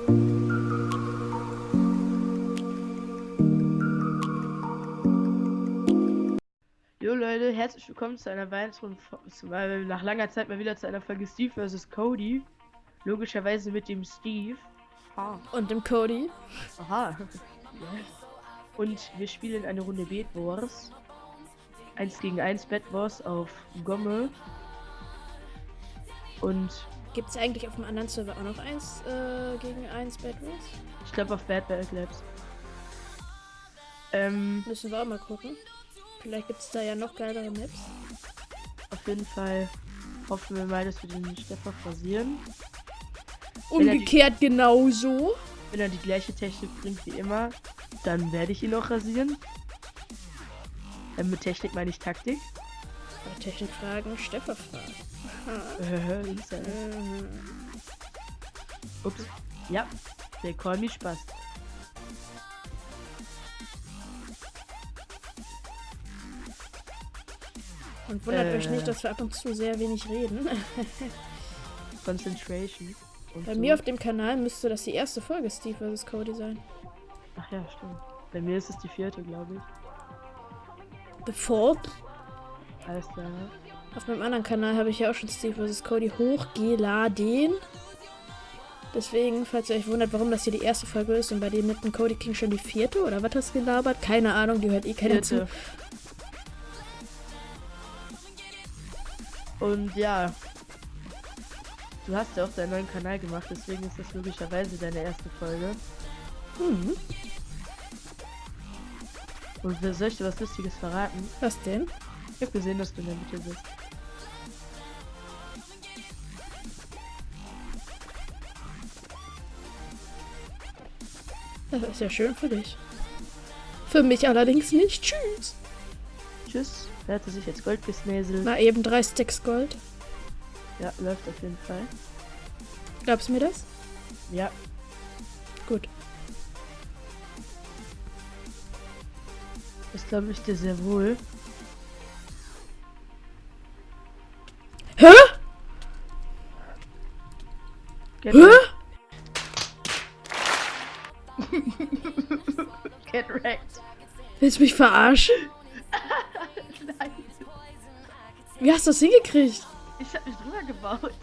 Jo Leute, herzlich willkommen zu einer weiteren, nach langer Zeit mal wieder zu einer Folge Steve vs. Cody. Logischerweise mit dem Steve. Und dem Cody. Aha. Und wir spielen eine Runde Bed Wars. 1 gegen 1 Bed Wars auf Gomme. Und Gibt es eigentlich auf dem anderen Server auch noch 1 gegen 1 Bed Wars? ich glaube auf Bad Battle Labs. Müssen wir auch mal gucken. Vielleicht gibt es da ja noch geilere Maps. Auf jeden Fall hoffen wir mal, dass wir den Stefan rasieren. Umgekehrt genauso. Wenn er die gleiche Technik bringt wie immer, dann werde ich ihn auch rasieren. Mit Technik meine ich Taktik. Bei Technikfragen Stefan fragen. Lisa. Ups. Ja, der call me Spaß. Und wundert euch nicht, dass wir ab und zu sehr wenig reden. Concentration. Und Bei so. mir auf dem Kanal müsste das die erste Folge Steve vs. Cody sein. Ach ja, stimmt. Bei mir ist es die 4., glaube ich. The Fourth. Alles klar. Auf meinem anderen Kanal habe ich ja auch schon Steve vs. Cody hochgeladen. Deswegen, falls ihr euch wundert, warum das hier die erste Folge ist und bei dem mit dem Cody King schon die 4. oder was hast du gelabert? Keine Ahnung, die hört eh keiner zu. 4. Und ja, du hast ja auch deinen neuen Kanal gemacht, deswegen ist das logischerweise deine erste Folge. Mhm. Und soll ich dir was Lustiges verraten? Was denn? Ich habe gesehen, dass du in der Mitte bist. Das ist ja schön für dich. Für mich allerdings nicht. Tschüss. Tschüss. Wer hatte sich jetzt Gold gesnäselt? Mal eben 3 Stacks Gold. Ja, läuft auf jeden Fall. Glaubst du mir das? Ja. Gut. Das glaube ich dir sehr wohl. Hä? Get Hä? Get wrecked. Willst du mich verarschen? Nein. Wie hast du das hingekriegt? Ich hab mich drüber gebaut.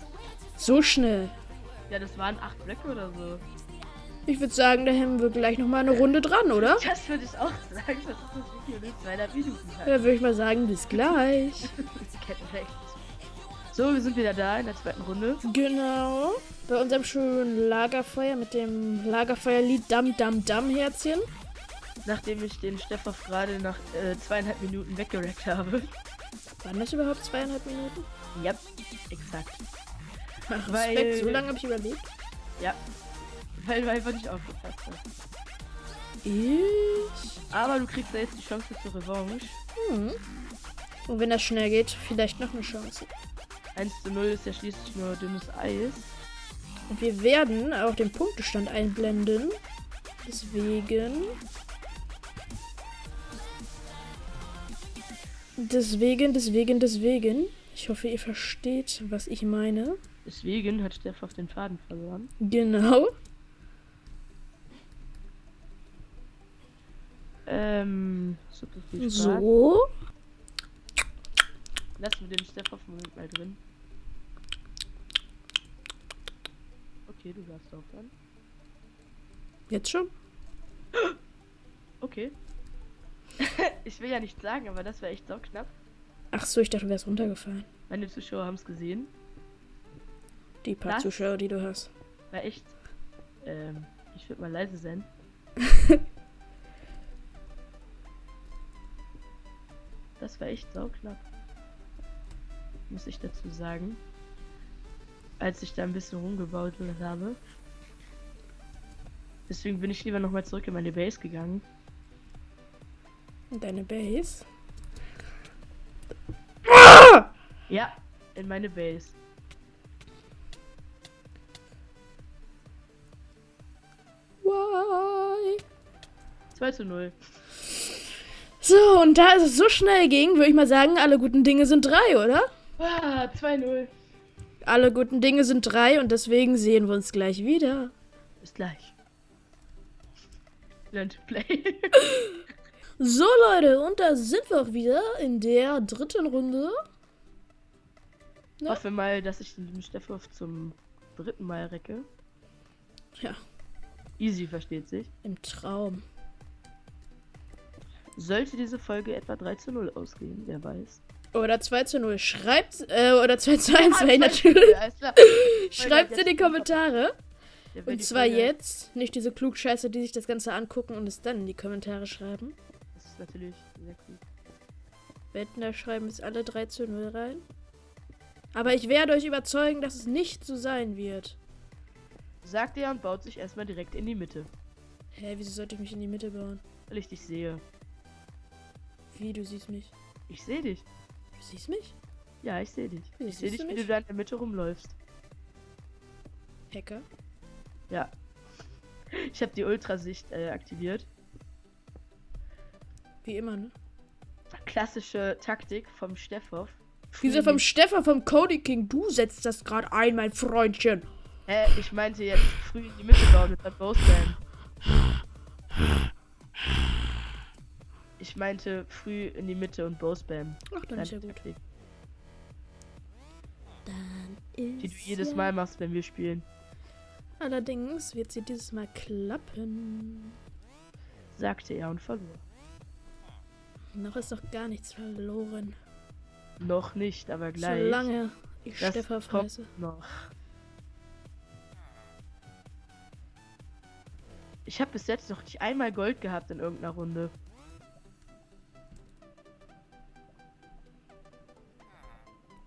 So schnell. Ja, das waren 8 Blöcke oder so. Ich würde sagen, da hängen wir gleich nochmal eine Runde dran, oder? Das würde ich auch sagen, das ist das Video in 200 Minuten. Da würde ich mal sagen, bis gleich. Get wrecked. So, wir sind wieder da in der zweiten Runde. Genau. Bei unserem schönen Lagerfeuer mit dem Lagerfeuerlied Dam Dam Dam Herzchen. Nachdem ich den Stefan gerade nach 2,5 Minuten weggerackt habe. Waren das überhaupt 2,5 Minuten? Ja, exakt. Ach, Weil- Respekt, so lange habe ich überlebt. Ja, weil du einfach nicht aufgepasst hast. Ich? Aber du kriegst ja jetzt die Chance zur Revanche. Hm. Und wenn das schnell geht, vielleicht noch eine Chance. 1:0 ist ja schließlich nur dünnes Eis. Und wir werden auch den Punktestand einblenden. Deswegen. Ich hoffe, ihr versteht, was ich meine. Deswegen hat Stefan den Faden verloren. Genau. Super viel Spaß. So. Lassen wir den Stefan Moment mal drin. Okay, du darfst aufhören. Jetzt schon? Okay. Ich will ja nichts sagen, aber das war echt so knapp. Ach so, ich dachte, du wärst runtergefallen. Meine Zuschauer haben es gesehen. Die paar Was? Zuschauer, die du hast. War echt. Ich würde mal leise sein. Das war echt sauknapp. Muss ich dazu sagen. Als ich da ein bisschen rumgebaut habe. Deswegen bin ich lieber nochmal zurück in meine Base gegangen. Deine Base? Ja, in meine Base. Why? 2:0. So, und da es so schnell ging, würde ich mal sagen, alle guten Dinge sind 3, oder? 2:0. Alle guten Dinge sind 3 und deswegen sehen wir uns gleich wieder. Bis gleich. Learn to play. So, Leute, und da sind wir auch wieder in der 3. Runde. Ich hoffe mal, dass ich den Stefan zum 3. Mal recke. Ja. Easy, versteht sich. Im Traum. Sollte diese Folge etwa 3:0 ausgehen, wer weiß. Oder 2:0. Schreibt's, oder 2:1, weil natürlich. Schreibt's in die Kommentare. Und zwar jetzt. Nicht diese Klugscheiße, die sich das Ganze angucken und es dann in die Kommentare schreiben. Das ist natürlich sehr cool. Wetten, da schreiben es alle 3:0 rein. Aber ich werde euch überzeugen, dass es nicht so sein wird. Sagt er und baut sich erstmal direkt in die Mitte. Hä, wieso sollte ich mich in die Mitte bauen? Weil ich dich sehe. Wie, du siehst mich? Ich sehe dich. Du siehst mich? Ja, ich sehe dich. Wie, Ich sehe siehst dich, du wie mich? du da in der Mitte rumläufst. Hacker? Ja. Ich habe die Ultrasicht aktiviert. Wie immer, ne? Klassische Taktik vom Steffhoff. Wieso vom Stefan, vom Cody King? Du setzt das gerade ein, mein Freundchen. Hä, ich meinte jetzt früh in die Mitte bauen mit der Bowspam. Ich meinte früh in die Mitte und Bowspam. Ach, dann ist ja gut. Taktik, Dann die ist du jedes Mal machst, wenn wir spielen. Allerdings wird sie dieses Mal klappen. Sagte er und verlor. Noch ist doch gar nichts verloren. Noch nicht, aber gleich. Solange ich Das Stefan kommt fresse. noch. Ich habe bis jetzt noch nicht einmal Gold gehabt in irgendeiner Runde.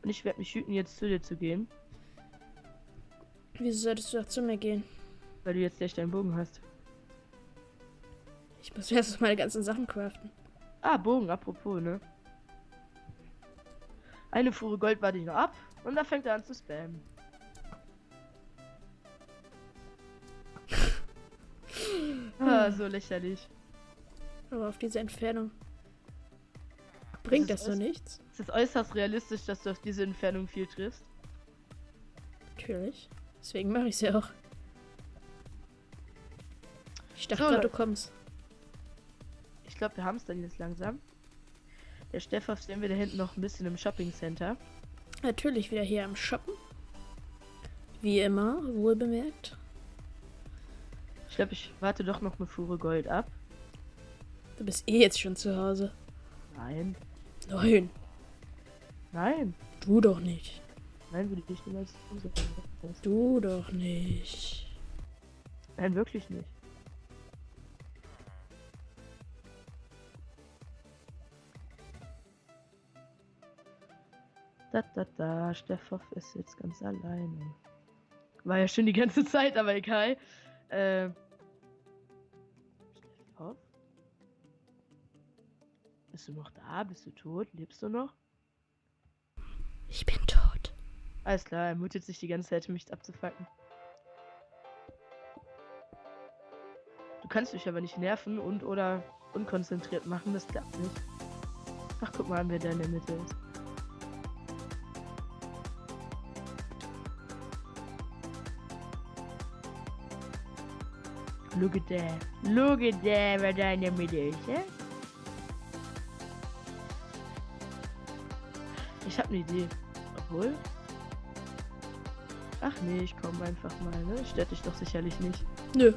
Und ich werde mich hüten, jetzt zu dir zu gehen, Wieso solltest du doch zu mir gehen? weil du jetzt gleich deinen Bogen hast. Ich muss erst meine ganzen Sachen craften. Ah, Bogen, apropos, ne? Eine Fuhre Gold warte ich noch ab und da fängt er an zu spammen. So lächerlich. Aber auf diese Entfernung bringt Das ist das so nichts. Es ist äußerst realistisch, dass du auf diese Entfernung viel triffst. Natürlich. Deswegen mache ich es ja auch. Ich dachte So, gerade, du Leute. kommst. Ich glaube, wir haben es dann jetzt langsam. Der Stefan sehen wir da hinten noch ein bisschen im Shopping Center. Natürlich wieder hier am Shoppen. Wie immer, wohl bemerkt. Ich glaube, ich warte doch noch eine Fuhre Gold ab. Du bist eh jetzt schon zu Hause. Nein. Nein, Nein. du doch nicht. Nein, würde ich niemals tun. Du doch nicht. Nein, wirklich nicht. Stefan ist jetzt ganz alleine. War ja schon die ganze Zeit, aber egal. Stefan? Bist du noch da? Bist du tot? Lebst du noch? Ich bin tot. Alles klar, er mutet sich die ganze Zeit, um mich abzufacken. Du kannst mich aber nicht nerven und oder unkonzentriert machen, das klappt nicht. Ach, guck mal an, wer da in der Mitte ist. Look at that. Look at that, wer da in der Mitte ist, ja? Ich hab eine Idee. Obwohl. Ach nee, ich komm einfach mal, ne? Stört dich doch sicherlich nicht. Nö.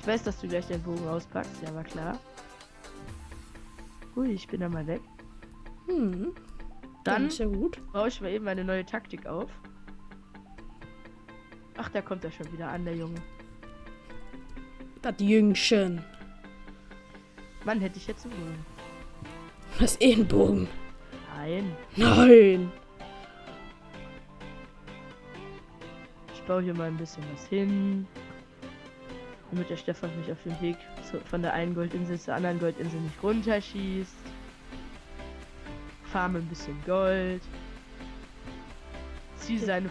Ich weiß, dass du gleich deinen Bogen auspackst, ja, war klar. Hui, ich bin da mal weg. Dann Dann ist ja gut. baue ich mal eben eine neue Taktik auf. Ach, da kommt er schon wieder an, der Junge. Das Jüngchen. Mann, hätte ich jetzt einen Bogen. Das ist eh ein Bogen. Nein. Nein. Ich baue hier mal ein bisschen was hin. Damit der Stefan mich auf dem Weg von der einen Goldinsel zur anderen Goldinsel nicht runterschießt. Farme ein bisschen Gold. Zieh seine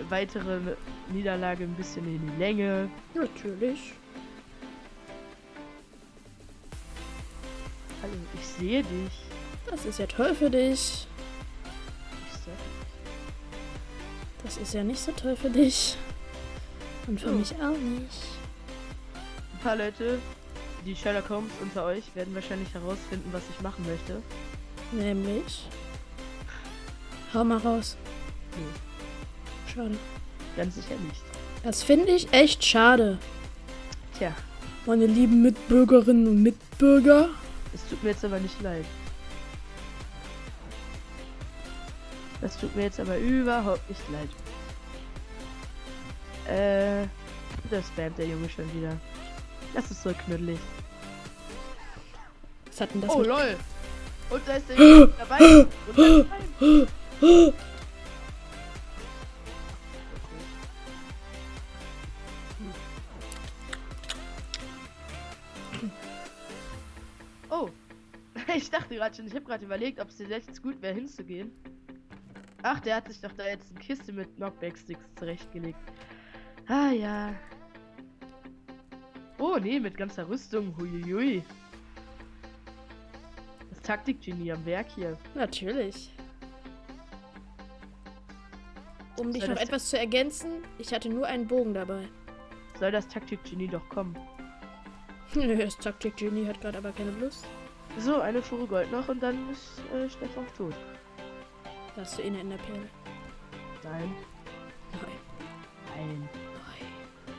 weitere Niederlage ein bisschen in die Länge. Natürlich. Hallo, ich sehe dich. Das ist ja toll für dich. Ich sag, Das ist ja nicht so toll für dich. Und für So. mich auch nicht. Ein paar Leute, die Sherlock Holmes unter euch, werden wahrscheinlich herausfinden, was ich machen möchte. Nämlich. Hau mal raus. Nee, Schade. ganz sicher nicht. Das finde ich echt schade. Tja, Meine lieben Mitbürgerinnen und Mitbürger. es tut mir jetzt aber nicht leid. Das tut mir jetzt aber überhaupt nicht leid. Da spammt der Junge schon wieder. Das ist so knuddelig. Was hat denn das Oh mit... lol! Und da ist der Junge dabei. Und dann rein. Oh! Ich dachte gerade schon, ich habe gerade überlegt, ob es dir jetzt gut wäre, hinzugehen. Ach, der hat sich doch da jetzt eine Kiste mit Knockback-Sticks zurechtgelegt. Ah ja. Oh nee, mit ganzer Rüstung. Huiuiui. Das Taktik-Genie am Werk hier. Natürlich. Um dich Soll noch das- etwas zu ergänzen, ich hatte nur einen Bogen dabei. Soll das Taktik-Genie doch kommen. Das Taktik-Genie hat gerade aber keine Lust. So, eine Fuhre Gold noch und dann ist Stefan tot. Da hast du eh eine Enderperle. Nein. Nein. Nein.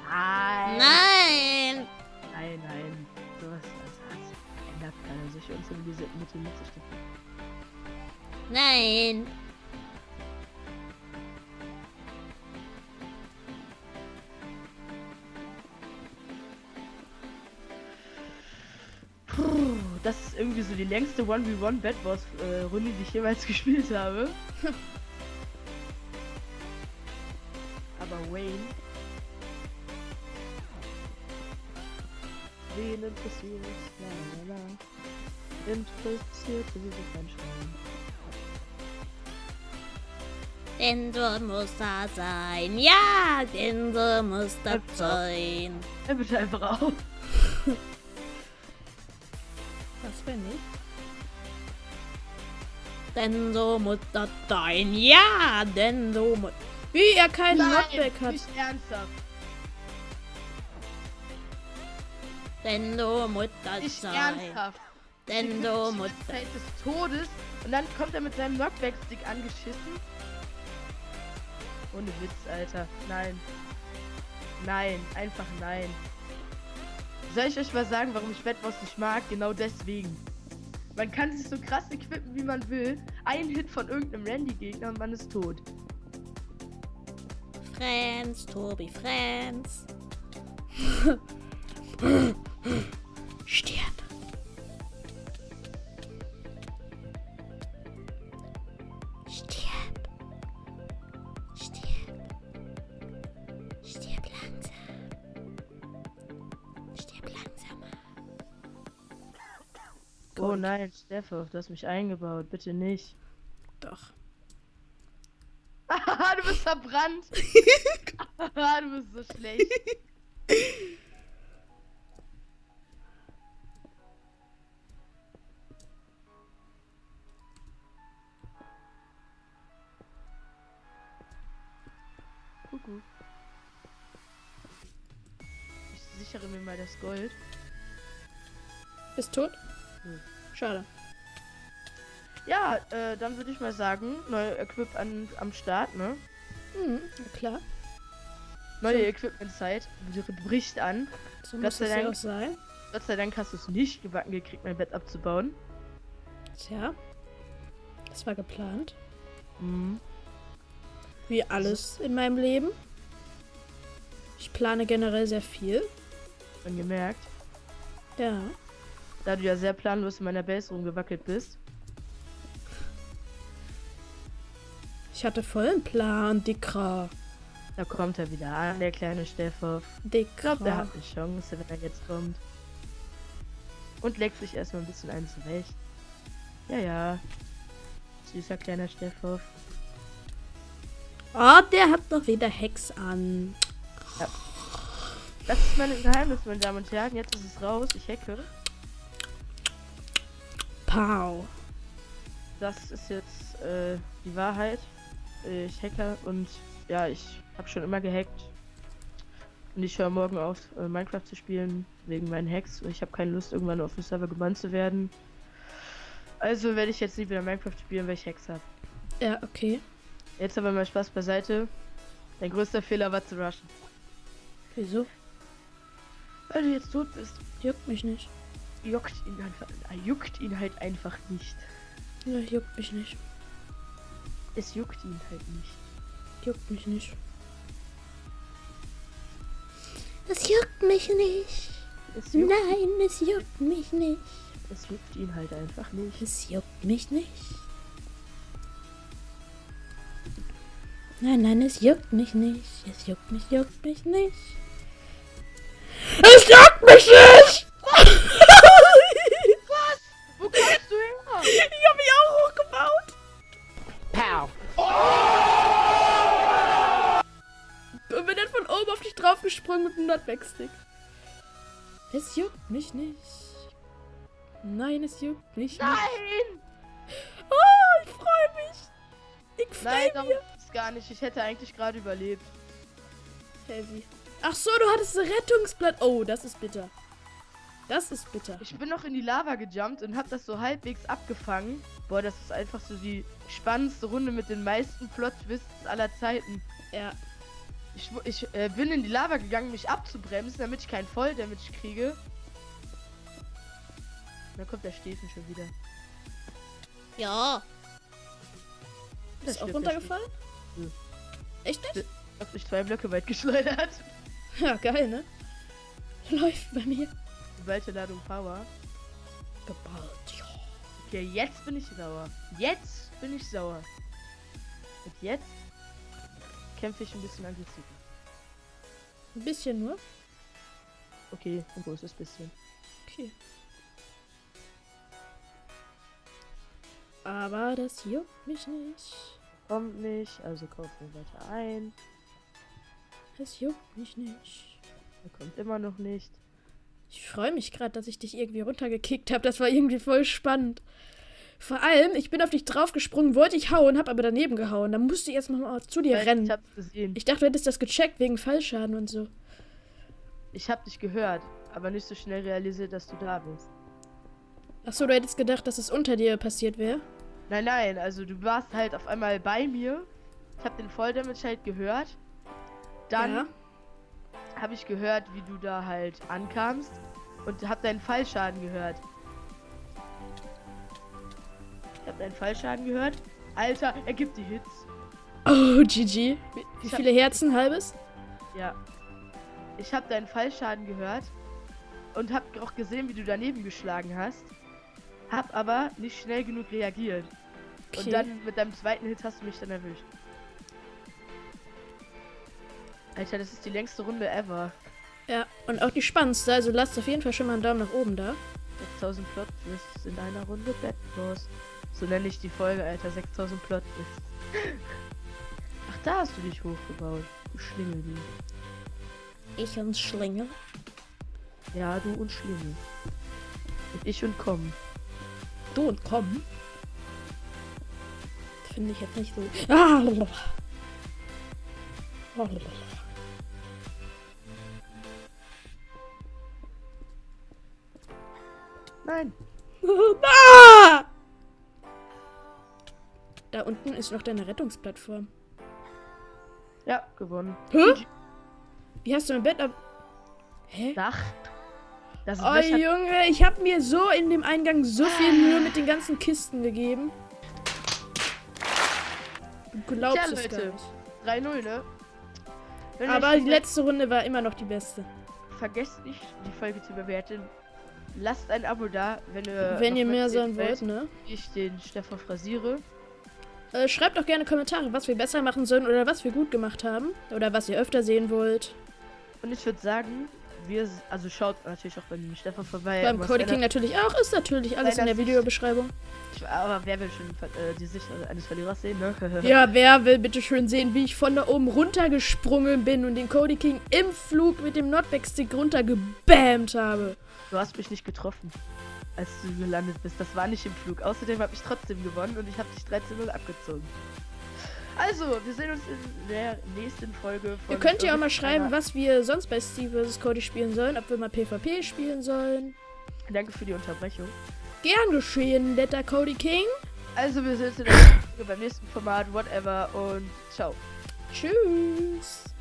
Nein. Nein. Nein! Nein, nein. Sowas als ändert keiner solche unzivilisierten Mittel mitzustiften. Nein! Puh, das ist irgendwie so die längste 1v1 Bad Wars Runde, die ich jemals gespielt habe. Aber Wayne. Wen interessiert? La la la. Interessiert sowieso kein Schwein. Denn so muss das sein. Ja, denn so muss das Einfach. sein. Er bitte einfach auf. Was, wenn nicht? Denn so muss das sein. Ja, denn so muss... Wie er keinen Knockback hat. nicht ernsthaft. Denn so muss das Nicht sein. ernsthaft. Denn so muss das... Zeit des Todes und dann kommt er mit seinem Knockback-Stick angeschissen. Ohne Witz, Alter. Nein. Nein, einfach nein. Soll ich euch mal sagen, warum ich Bad Wars nicht mag? Genau deswegen. Man kann sich so krass equippen, wie man will. Ein Hit von irgendeinem Randy-Gegner und man ist tot. Friends, Tobi, Friends. Stirb. Stirb. Stirb. Stirb langsam. Stirb langsamer. Oh Gut. nein, Stefan, du hast mich eingebaut. Bitte nicht. Doch. Du bist verbrannt. Du bist so schlecht. Kuckuck. Ich sichere mir mal das Gold. Bist tot? Hm. Schade. Ja, dann würde ich mal sagen, neue Equip am Start, ne? Mhm, na klar. Neue So. Equipment-Zeit bricht an. So Gott muss sei es ja Dank. auch sein. Gott sei Dank hast du es nicht gebacken gekriegt, mein Bett abzubauen. Tja. Das war geplant. Mhm. Wie alles in meinem Leben. Ich plane generell sehr viel. Schon gemerkt. Ja. Da du ja sehr planlos in meiner Base rumgewackelt bist. Ich hatte vollen Plan, Dicker. Da kommt er wieder an, der kleine Stefan. Ich Dicker. glaube, der hat eine Chance, wenn er jetzt kommt. Und leckt sich erstmal ein bisschen ein zurecht. Ja, ja. Süßer kleiner Stefan. Oh, der hat doch wieder Hex an. Das ist mein Geheimnis, meine Damen und Herren. Jetzt ist es raus. Ich hacke. Pow. Das ist jetzt die Wahrheit. Ich hacke und ja, ich habe schon immer gehackt. Und ich höre morgen auf, Minecraft zu spielen, wegen meinen Hacks. Ich habe keine Lust, irgendwann auf dem Server gebannt zu werden. Also werde ich jetzt nie wieder Minecraft spielen, weil ich Hacks habe. Ja, okay. Jetzt aber mal Spaß beiseite. Dein größter Fehler war zu rushen. Wieso? Weil du jetzt tot bist. Juckt mich nicht. Juckt ihn halt einfach nicht. Ja, juckt mich nicht. Es juckt ihn halt nicht. Juckt mich nicht. Es juckt mich nicht. Nein, es juckt mich nicht. Es juckt ihn halt einfach nicht. Es juckt mich nicht. Nein, es juckt mich nicht. Es juckt mich nicht. Es juckt mich nicht! Was? Wo kommst du her? Ich hab mich auch hochgebaut. Pow. Und bin dann von oben auf dich draufgesprungen mit dem Nutback-Stick. Es juckt mich nicht. Nein, es juckt mich nicht. Nein! Oh, ich freue mich. Ich Nein, freue darum mich. geht's gar nicht. Ich hätte eigentlich gerade überlebt. Heavy. Ach so, du hattest ein Rettungsblatt. Oh, das ist bitter. Das ist bitter. Ich bin noch in die Lava gejumpt und hab das so halbwegs abgefangen. Boah, das ist einfach so die spannendste Runde mit den meisten Plot-Twists aller Zeiten. Ja. Ich bin in die Lava gegangen, mich abzubremsen, damit ich keinen Volldamage kriege. Und dann kommt der Steffen schon wieder. Ja. Da Ist auch stirbt der runtergefallen? Nö. Echt nicht? Steffen. Hat mich 2 Blöcke weit geschleudert. Ja, geil, ne? Läuft bei mir. Geballte Ladung Power. Geballt, ja. Okay, jetzt bin ich sauer. Jetzt bin ich sauer. Und jetzt kämpfe ich ein bisschen aggressiv. Ein bisschen nur. Okay, ein großes bisschen. Okay. Aber das juckt mich nicht. Kommt nicht, also kaufen wir weiter ein. Es juckt mich nicht. Er kommt immer noch nicht. Ich freue mich gerade, dass ich dich irgendwie runtergekickt habe. Das war irgendwie voll spannend. Vor allem, ich bin auf dich draufgesprungen, wollte ich hauen, hab aber daneben gehauen. Dann musste ich erst mal zu dir rennen. Ich hab's gesehen. Ich dachte, du hättest das gecheckt wegen Fallschaden und so. Ich hab dich gehört, aber nicht so schnell realisiert, dass du da bist. Achso, du hättest gedacht, dass es unter dir passiert wäre? Nein, also du warst halt auf einmal bei mir. Ich hab den Volldamage halt gehört. Dann Ja. habe ich gehört, wie du da halt ankamst und hab deinen Fallschaden gehört. Ich hab deinen Fallschaden gehört. Alter, er gibt die Hits. Oh, GG. Wie Ich hab- viele Herzen? Halbes? Ja. Ich hab deinen Fallschaden gehört und hab auch gesehen, wie du daneben geschlagen hast. Hab aber nicht schnell genug reagiert. Okay. Und dann mit deinem zweiten Hit hast du mich dann erwischt. Alter, das ist die längste Runde ever. Ja, und auch die spannendste. Also lasst auf jeden Fall schon mal einen Daumen nach oben da. 6000 Plot Twists in einer Runde Bedwars. So nenne ich die Folge, Alter. 6000 Plot Twists. Ach, da hast du dich hochgebaut. Du Schlingel, du. Ich und Schlingel. Ja, du und Schlingel. Und ich und komm. Du und komm. Finde ich jetzt nicht so. Ah, lalalala. Lalalala. Nein. Ah! Da unten ist noch deine Rettungsplattform. Ja, gewonnen. Hä? Wie hast du mein Bett ab... Hä? Dach. Das ist Oh Junge, ich habe mir so in dem Eingang so viel Mühe mit den ganzen Kisten gegeben. Du glaubst Tja, es Leute. gar nicht. 3-0, ne? Wenn Aber euch die letzte Runde war immer noch die beste. vergesst nicht, die Folge zu bewerten. Lasst ein Abo da, wenn ihr, Wenn noch ihr mehr sehen sein wollt, ne? wie ich den Stefan frasiere. Schreibt auch gerne Kommentare, was wir besser machen sollen oder was wir gut gemacht haben. Oder was ihr öfter sehen wollt. Und ich würde sagen, also schaut natürlich auch beim Stefan vorbei. Beim was Cody einer- King natürlich auch. Ist natürlich alles in der Sicht. Videobeschreibung. Aber wer will schon die Sicht eines Verlierers sehen, ne? Ja, wer will bitte schön sehen, wie ich von da oben runtergesprungen bin und den Cody King im Flug mit dem Notback-Stick runtergebammt habe. Du hast mich nicht getroffen, als du gelandet bist. Das war nicht im Flug. Außerdem habe ich trotzdem gewonnen und ich habe dich 13-0 abgezogen. Also, wir sehen uns in der nächsten Folge von... Ihr könnt ja auch mal schreiben, was wir sonst bei Steve vs. Cody spielen sollen. Ob wir mal PvP spielen sollen. Danke für die Unterbrechung. Gern geschehen, netter Cody King. Also, wir sehen uns in der nächsten Folge beim nächsten Format, whatever, und ciao. Tschüss.